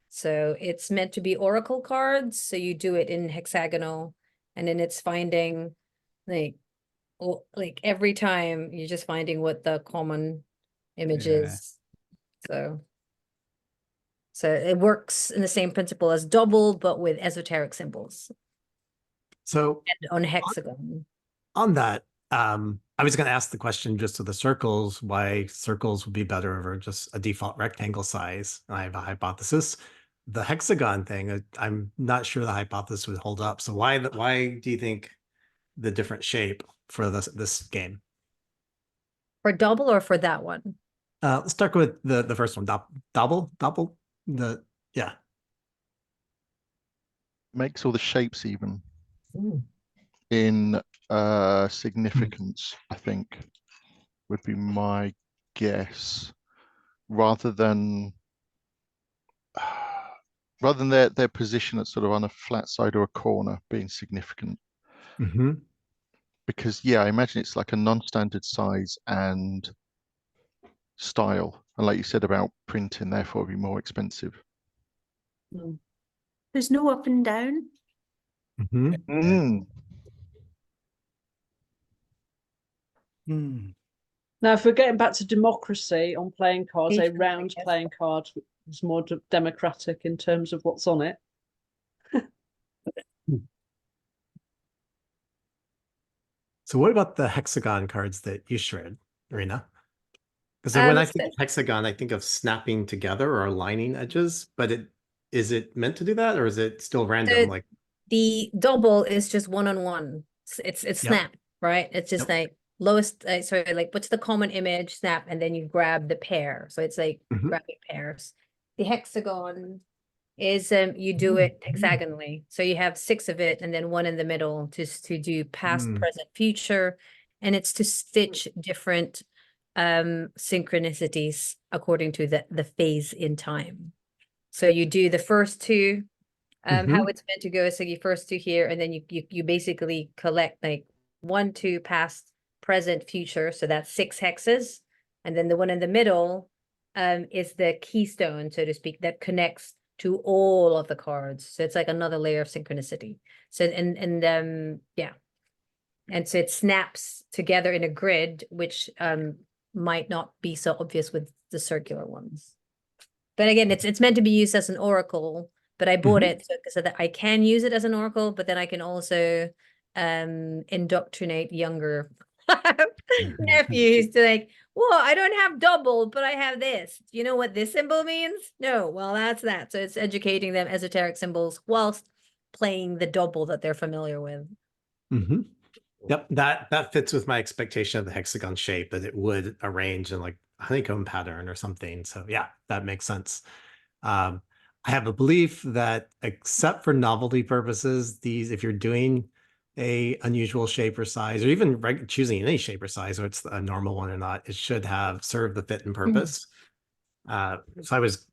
So it's meant to be Oracle cards. So you do it in hexagonal, and then it's finding like every time you're just finding what the common image is. So it works in the same principle as Double, but with esoteric symbols. So and on hexagon. On that, I was going to ask the question just to the circles, why circles would be better over just a default rectangle size. And I have a hypothesis. The hexagon thing, I'm not sure the hypothesis would hold up. So why do you think the different shape for this game? For Double or for that one? Let's start with the first one. Double. Makes all the shapes even. Ooh. In significance, I think, would be my guess, rather than their position at sort of on a flat side or a corner being significant. Mm-hmm. Because I imagine it's like a non-standard size and style, and like you said about printing, therefore it'd be more expensive. There's no up and down. Mm-hmm. Now, if we're getting back to democracy on playing cards, a round playing card is more democratic in terms of what's on it. So what about the hexagon cards that you shred, Irina? Because when I think of hexagon, I think of snapping together or aligning edges, but is it meant to do that, or is it still random? Like the double is just one-on-one. It's snap, right? It's just like lowest, sorry, like what's the common image, snap, and then you grab the pair. So it's like grabbing pairs. The hexagon is you do it hexagonally. So you have 6 of it and then 1 in the middle just to do past, present, future. And it's to stitch different synchronicities according to the phase in time. So you do the first 2, how it's meant to go. So you first 2 here, and then you basically collect like 1, 2, past, present, future. So that's 6 hexes. And then the one in the middle is the keystone, so to speak, that connects to all of the cards. So it's like another layer of synchronicity. So yeah. And so it snaps together in a grid, which might not be so obvious with the circular ones. But again, it's meant to be used as an oracle, but I bought it so that I can use it as an oracle, but then I can also indoctrinate younger nephews to like, well, I don't have double, but I have this. Do you know what this symbol means? No, well, that's that. So it's educating them esoteric symbols whilst playing the double that they're familiar with. Yep, that fits with my expectation of the hexagon shape, that it would arrange in like honeycomb pattern or something. So yeah, that makes sense. I have a belief that except for novelty purposes, if you're doing a unusual shape or size, or even choosing any shape or size, or it's a normal one or not, it should serve the fit and purpose. So I was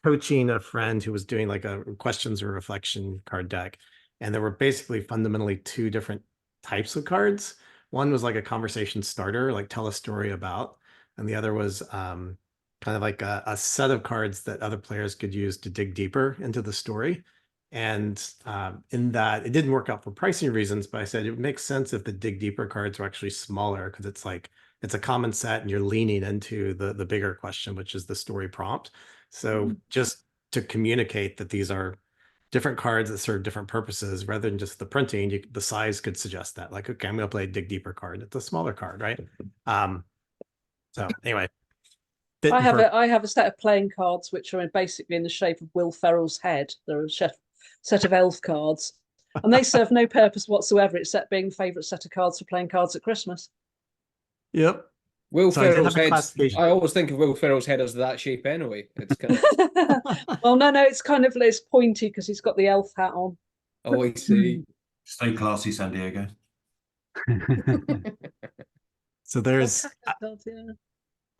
coaching a friend who was doing like a questions or reflection card deck, and there were basically fundamentally 2 different types of cards. One was like a conversation starter, like tell a story about, and the other was kind of like a set of cards that other players could use to dig deeper into the story. And in that, it didn't work out for pricing reasons, but I said it would make sense if the dig deeper cards were actually smaller, because it's like it's a common set and you're leaning into the bigger question, which is the story prompt. So just to communicate that these are different cards that serve different purposes rather than just the printing, the size could suggest that, like, okay, I'm going to play a dig deeper card. It's a smaller card, right? So anyway, I have a set of playing cards which are basically in the shape of Will Ferrell's head. They're a set of elf cards, and they serve no purpose whatsoever except being the favourite set of cards for playing cards at Christmas. Yep. Will Ferrell's head. I always think of Will Ferrell's head as that shape anyway. It's kind of well, no, it's pointy because he's got the elf hat on. Oh, I see. Stay classy, San Diego. So there's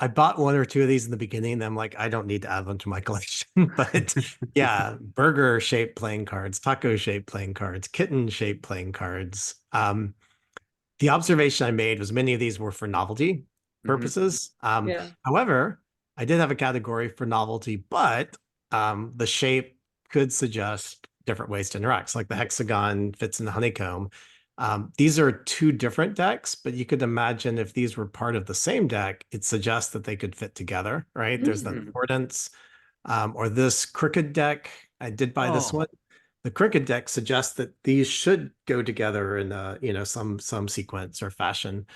I bought 1 or 2 of these in the beginning, and I'm like, I don't need to add them to my collection. But yeah, burger shaped playing cards, taco shaped playing cards, kitten shaped playing cards. The observation I made was many of these were for novelty purposes. However, I did have a category for novelty, but the shape could suggest different ways to interact. So like the hexagon fits in the honeycomb. These are 2 different decks, but you could imagine if these were part of the same deck, it suggests that they could fit together, right? There's the importance, or this crooked deck. I did buy this one. The crooked deck suggests that these should go together in some sequence or fashion.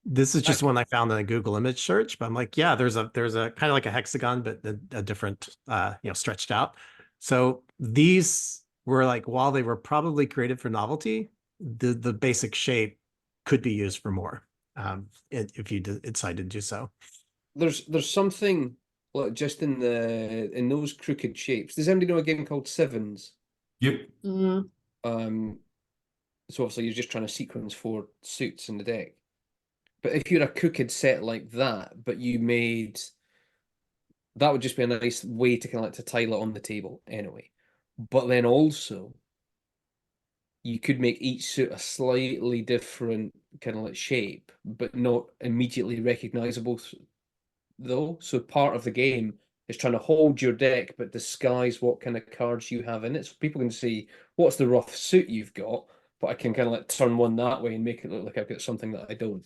This is just one I found in a Google image search, but I'm like, yeah, there's a kind of like a hexagon, but a different, stretched out. So these were like, while they were probably created for novelty, the basic shape could be used for more, if you decide to do so. There's something like just in those crooked shapes. Does anybody know a game called Sevens? Yep. So obviously you're just trying to sequence 4 suits in the deck. But if you're a crooked set like that, but you made, that would just be a nice way to kind of like to tile it on the table anyway. But then also, you could make each suit a slightly different kind of like shape, but not immediately recognizable though. So part of the game is trying to hold your deck, but disguise what kind of cards you have in it. So people can see what's the rough suit you've got, but I can kind of like turn one that way and make it look like I've got something that I don't.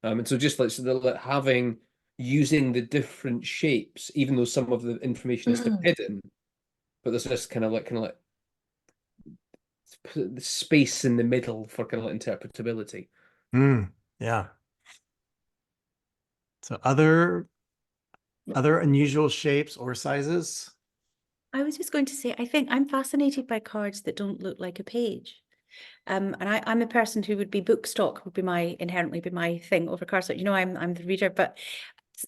And so just like, so like having, using the different shapes, even though some of the information is still hidden, but there's this kind of like the space in the middle for kind of like interpretability. Yeah. So other unusual shapes or sizes? I was just going to say, I think I'm fascinated by cards that don't look like a page. And I'm a person who would be book stock would be inherently be my thing over Cardstock. You know, I'm the reader, but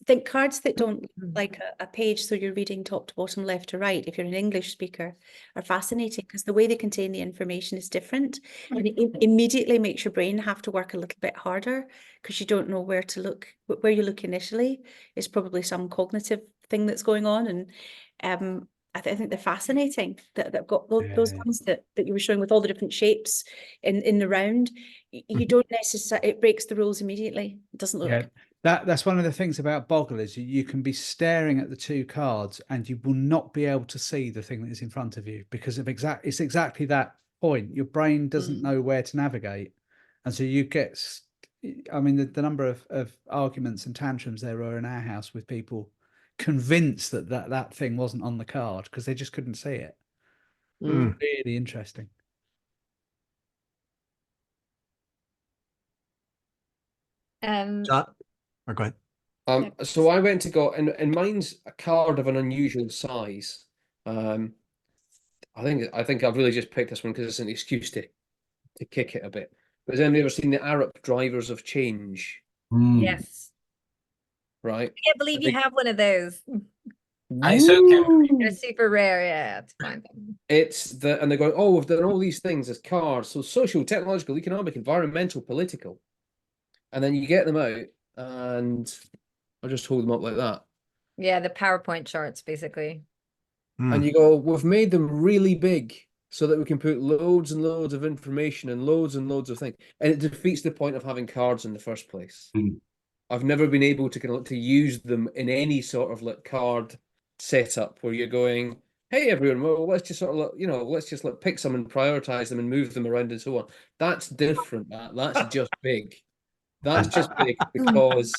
think cards that don't look like a page, so you're reading top to bottom, left to right, if you're an English speaker, are fascinating because the way they contain the information is different. And it immediately makes your brain have to work a little bit harder because you don't know where to look. Where you look initially is probably some cognitive thing that's going on. And I think they're fascinating that they've got those ones that you were showing with all the different shapes in the round. You don't necessarily, it breaks the rules immediately. It doesn't look. That's one of the things about Boggle is you can be staring at the 2 cards and you will not be able to see the thing that is in front of you because of it's exactly that point. Your brain doesn't know where to navigate, and so you get. I mean, the number of arguments and tantrums there were in our house with people convinced that thing wasn't on the card because they just couldn't see it. Really interesting. John, or go ahead. So I went to go, and mine's a card of an unusual size. I think I've really just picked this one because it's an excuse to kick it a bit. But has anybody ever seen the Arab Drivers of Change? Yes. Right. I can't believe you have one of those. I so can. They're super rare. Yeah, it's fine. And they're going, oh, we've done all these things as cards, so social, technological, economic, environmental, political, and then you get them out, and I'll just hold them up like that. Yeah, the PowerPoint charts, basically. And you go, we've made them really big so that we can put loads and loads of information and loads of things, and it defeats the point of having cards in the first place. I've never been able to use them in any sort of like card setup where you're going, hey everyone, well let's just sort of let's just pick some and prioritize them and move them around and so on. That's different. That's just big. That's just big because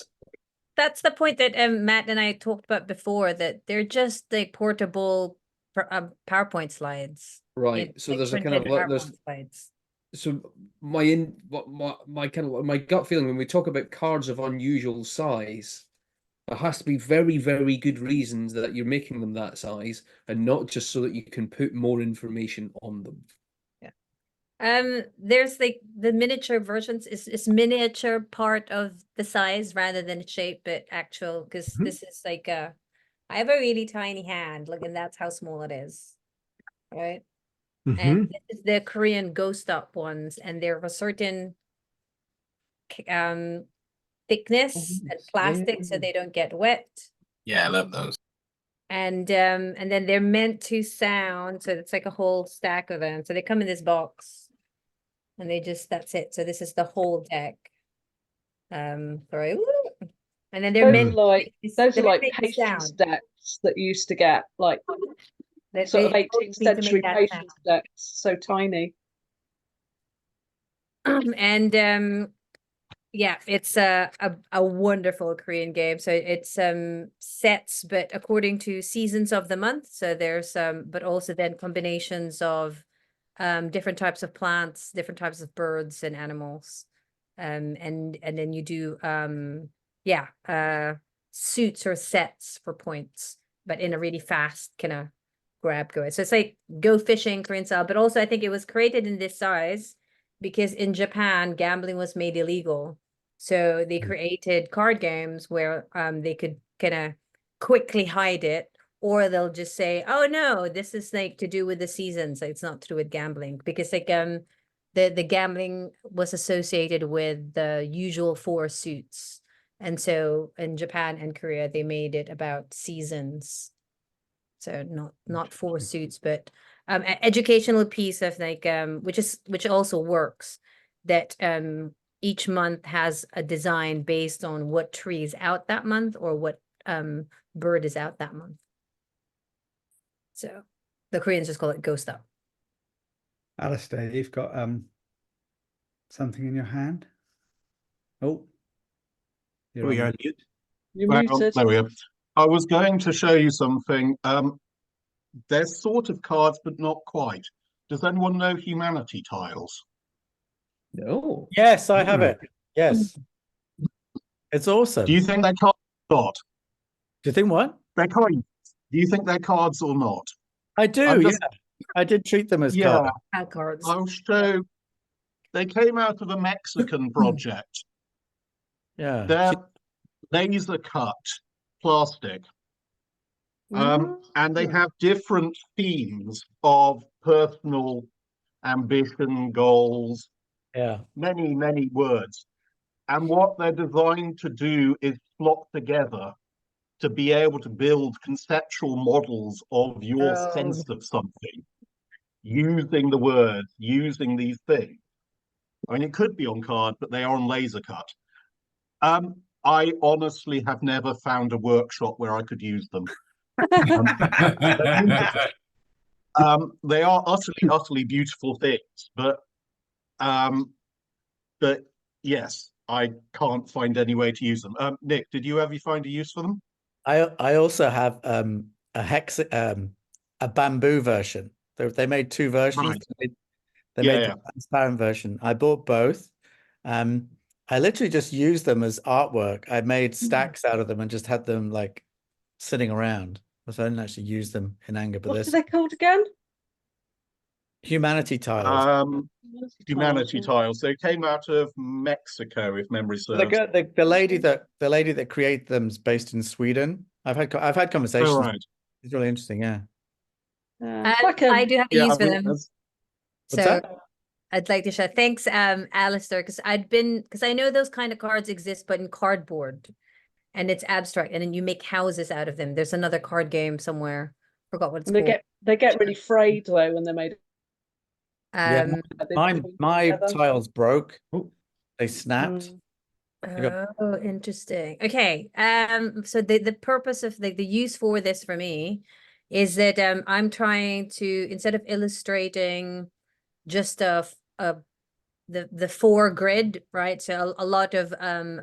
that's the point that Matt and I talked about before, that they're just like portable PowerPoint slides. Right. So there's a kind of there's slides. So my gut feeling when we talk about cards of unusual size, there has to be very, very good reasons that you're making them that size, and not just so that you can put more information on them. Yeah. There's like the miniature versions is miniature part of the size rather than shape, but actual, because this is like I have a really tiny hand, like, and that's how small it is, right? And this is the Korean ghost up ones, and they're of a certain thickness and plastic, so they don't get wet. Yeah, I love those. And then they're meant to sound, so it's like a whole stack of them. So they come in this box, and that's it. So this is the whole deck. Sorry. And then they're meant those are like patience decks that you used to get, like sort of 18th century patience decks, so tiny. And yeah, it's a wonderful Korean game. So it's sets, but according to seasons of the month. So there's but also then combinations of different types of plants, different types of birds and animals. And then you do suits or sets for points, but in a really fast kind of grab go. So it's like go fishing Korean style, but also I think it was created in this size because in Japan gambling was made illegal. So they created card games where they could kind of quickly hide it, or they'll just say, oh no, this is like to do with the season, so it's not to do with gambling. Because like the gambling was associated with the usual 4 suits. And so in Japan and Korea, they made it about seasons. So not 4 suits, but educational piece of like which also works, that each month has a design based on what tree is out that month or what bird is out that month. So the Koreans just call it ghost up. Alistair, you've got something in your hand. Oh, you're We on are mute. You're Hang on, muted. there we are. I was going to show you something. They're sort of cards, but not quite. Does anyone know humanity tiles? No. Yes, I have it. Yes. It's awesome. Do you think they're cards or not? Do you think what? They're coins. Do you think they're cards or not? I do, I'm just- yeah. I did treat them as Yeah, cards. Cards. I'll show. They came out of a Mexican project. Yeah. They're laser cut plastic. And they have different themes of personal ambition, goals, Yeah. many, many words. And what they're designed to do is slot together to be able to build conceptual models of your sense of something, using the words, using these things. I mean, it could be on card, but they are on laser cut. I honestly have never found a workshop where I could use them. They are utterly beautiful things, but yes, I can't find any way to use them. Nick, did you ever find a use for them? I also have a bamboo version. They made 2 versions. Right. They made the transparent version. I bought both. I literally just used them as artwork. I made stacks out of them and just had them like sitting around. So I didn't actually use them in anger. But What are they called again? Humanity tiles. Humanity tiles. They came out of Mexico, if memory serves. The lady that created them is based in Sweden. I've had conversations. Oh, right. It's really interesting. Yeah. I do have a use for them. What's So that? I'd like to share. Thanks, Alistair, because I know those kind of cards exist, but in cardboard, and it's abstract, and then you make houses out of them. There's another card game somewhere. Forgot what it's called. They get really frayed though when they're made. Yeah, my tiles broke. They snapped. Oh, interesting. Okay. So the purpose of the use for this for me is that I'm trying to, instead of illustrating just the 4 grid, right? So a lot of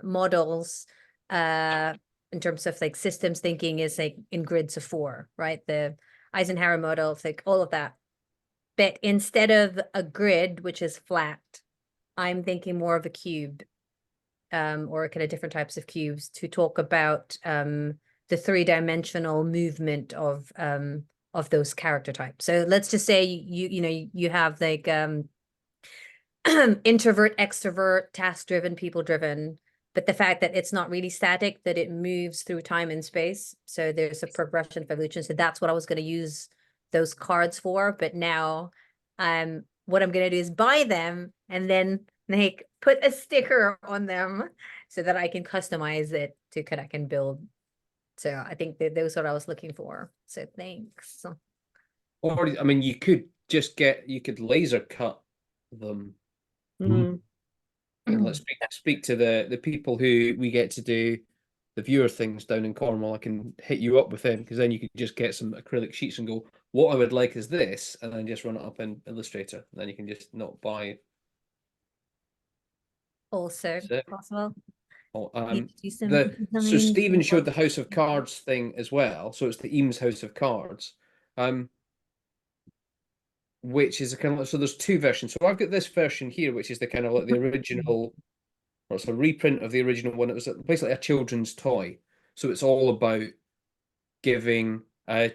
models in terms of like systems thinking is like in grids of 4, right? The Eisenhower model, like all of that. But instead of a grid, which is flat, I'm thinking more of a cube, or kind of different types of cubes to talk about the 3-dimensional movement of those character types. So let's just say you have like introvert, extrovert, task-driven, people-driven, but the fact that it's not really static, that it moves through time and space. So there's a progression of evolution. So that's what I was going to use those cards for. But now what I'm going to do is buy them and then like put a sticker on them so that I can customize it to connect and build. So I think that those are what I was looking for. So thanks. Or I mean, you could laser cut them. And let's speak to the people who we get to do the viewer things down in Cornwall. I can hit you up with them, because then you could just get some acrylic sheets and go, what I would like is this, and then just run it up in Illustrator. And then you can just not buy. Also possible. So Stephen showed the House of Cards thing as well. So it's the Eames House of Cards. Which is a kind of, so there's 2 versions. So I've got this version here, which is the kind of like the original, or it's a reprint of the original one. It was basically a children's toy. So it's all about giving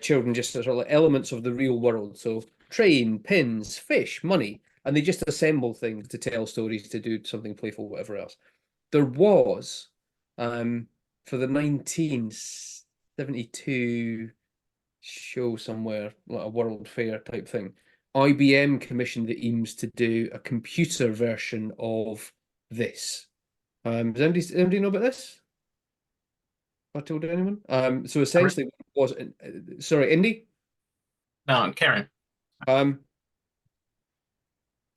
children just sort of like elements of the real world. So train, pins, fish, money, and they just assemble things to tell stories, to do something playful, whatever else. There was, for the 1972 show somewhere, like a World Fair type thing, IBM commissioned the Eames to do a computer version of this. Does anybody know about this? I told anyone. So essentially, was sorry, Indy. No, I'm Karen.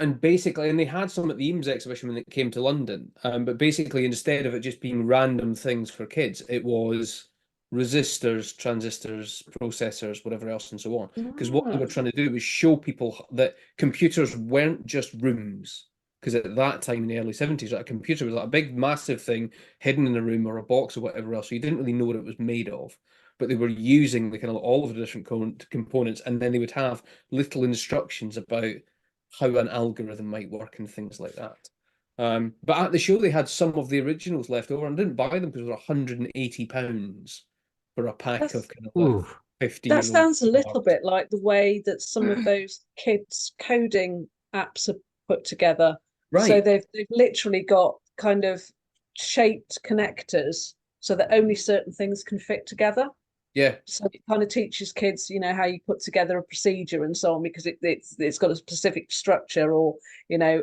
And basically, and they had some at the Eames exhibition when it came to London. But basically, instead of it just being random things for kids, it was resistors, transistors, processors, whatever else, and so on. Because what they were trying to do was show people that computers weren't just rooms. Because at that time in the early 70s, a computer was like a big, massive thing hidden in a room or a box or whatever else. So you didn't really know what it was made of. But they were using the kind of all of the different components, and then they would have little instructions about how an algorithm might work and things like that. But at the show, they had some of the originals left over, and didn't buy them because they were £180 for a pack of kind of like 50. That sounds a little bit like the way that some of those kids coding apps are put together. Right. So they've literally got kind of shaped connectors so that only certain things can fit together. Yeah. So it kind of teaches kids, you know, how you put together a procedure and so on, because it's got a specific structure, or, you know,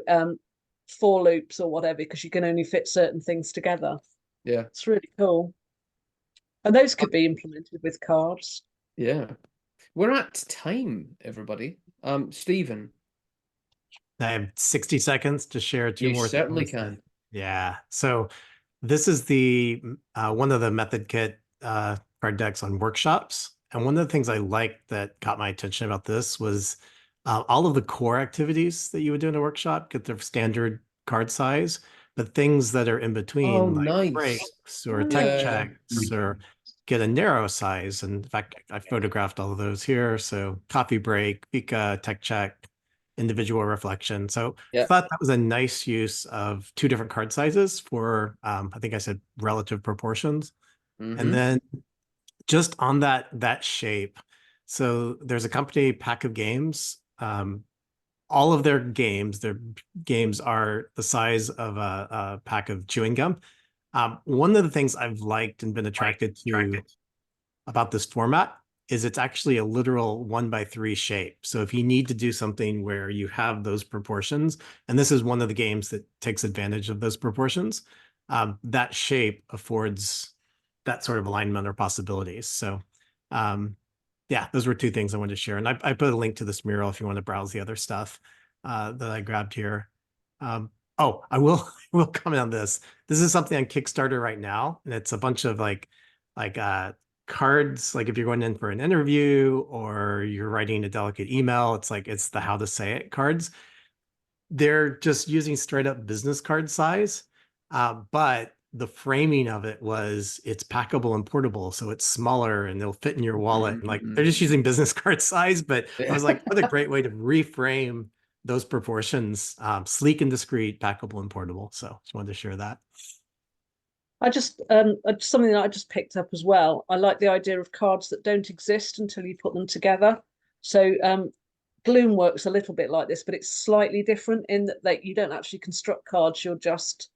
for loops or whatever, because you can only fit certain things together. Yeah. It's really cool. And those could be implemented with cards. Yeah. We're at time, everybody. Stephen. I have 60 seconds to share two more. You certainly things. can. Yeah. So this is the one of the method kit card decks on workshops. And one of the things I liked that caught my attention about this was all of the core activities that you would do in a workshop get their standard card size, but things that are in between, like nice. breaks or tech checks, or get a narrow size. And in fact, I photographed all of those here. So coffee break, Pika, tech check, individual reflection. So I thought that was a nice use of two different card sizes for, I think I said relative proportions. And then just on that shape. So there's a company, Pack of Games. All of their games are the size of a pack of chewing gum. One of the things I've liked and been attracted to about this format is it's actually a literal 1x3 shape. So if you need to do something where you have those proportions, and this is one of the games that takes advantage of those proportions, that shape affords that sort of alignment or possibilities. So yeah, those were two things I wanted to share. And I put a link to this mural if you want to browse the other stuff that I grabbed here. Oh, I will comment on this. This is something on Kickstarter right now, and it's a bunch of like cards. Like if you're going in for an interview or you're writing a delicate email, it's the how to say it cards. They're just using straight up business card size, but the framing of it was it's packable and portable, so it's smaller and it'll fit in your wallet. And like they're just using business card size, but I was like, what a great way to reframe those proportions. Sleek and discreet, packable and portable. So just wanted to share that. I just something that I just picked up as well. I like the idea of cards that don't exist until you put them together. So Gloom works a little bit like this, but it's slightly different in that you don't actually construct cards. You're just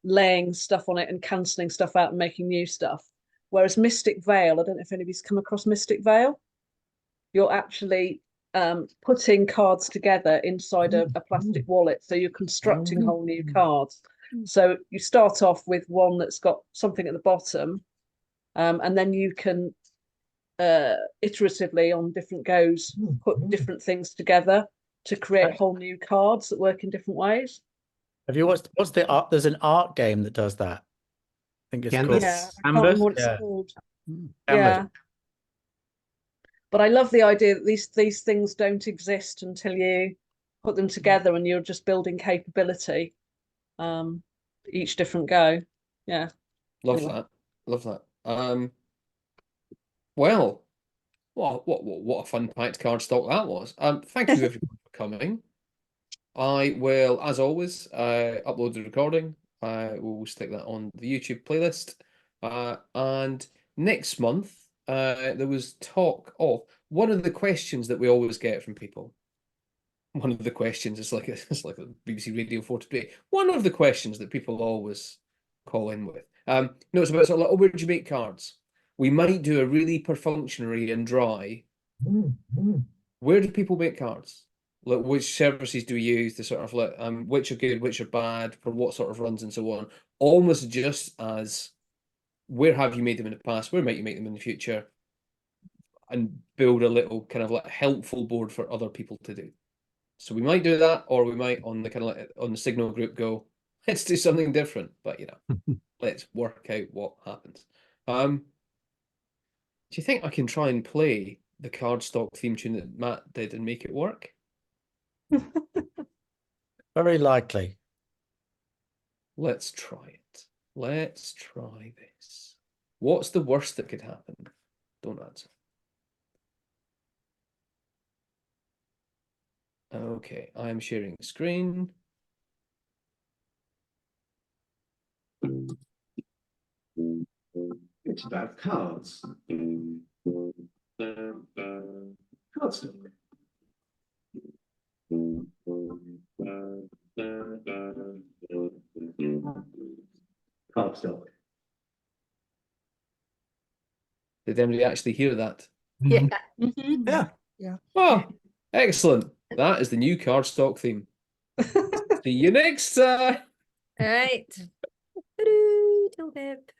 laying stuff on it and cancelling stuff out and making new stuff. Whereas Mystic Veil, I don't know if anybody's come across Mystic Veil. You're actually putting cards together inside a plastic wallet. So you're constructing whole new cards. So you start off with one that's got something at the bottom, and then you can iteratively on different goes put different things together to create whole new cards that work in different ways. Have you watched? What's the art? There's an art game that does that. I think it's called I can't remember what it's called. Yeah. But I love the idea that these things don't exist until you put them together, and you're just building capability. Each different go. Yeah. Love that. Love that. Well, what a fun packed cardstock that was. Thank you everyone for coming. I will, as always, upload the recording. I will stick that on the YouTube playlist. And next month, there was talk of one of the questions that we always get from people. One of the questions, it's like a BBC Radio 4 today. One of the questions that people always call in with. No, it's about sort of like, oh, where do you make cards? We might do a really perfunctory and dry where do people make cards? Like, which services do we use to sort of like, which are good, which are bad, for what sort of runs and so on? Almost just as, where have you made them in the past? Where might you make them in the future? And build a little kind of like helpful board for other people to do. So we might do that, or we might on the kind of like on the Signal group go, let's do something different. But you know, let's work out what happens. Do you think I can try and play the Cardstock theme tune that Matt did and make it work? Very likely. Let's try it. Let's try this. What's the worst that could happen? Don't answer. Okay, I am sharing the screen. It's about cards. Cardstock. Cardstock. Did anybody actually hear that? Yeah. Yeah. Yeah. Oh, excellent. That is the new Cardstock theme. See you next time. All right. Ta-doo, till Pip.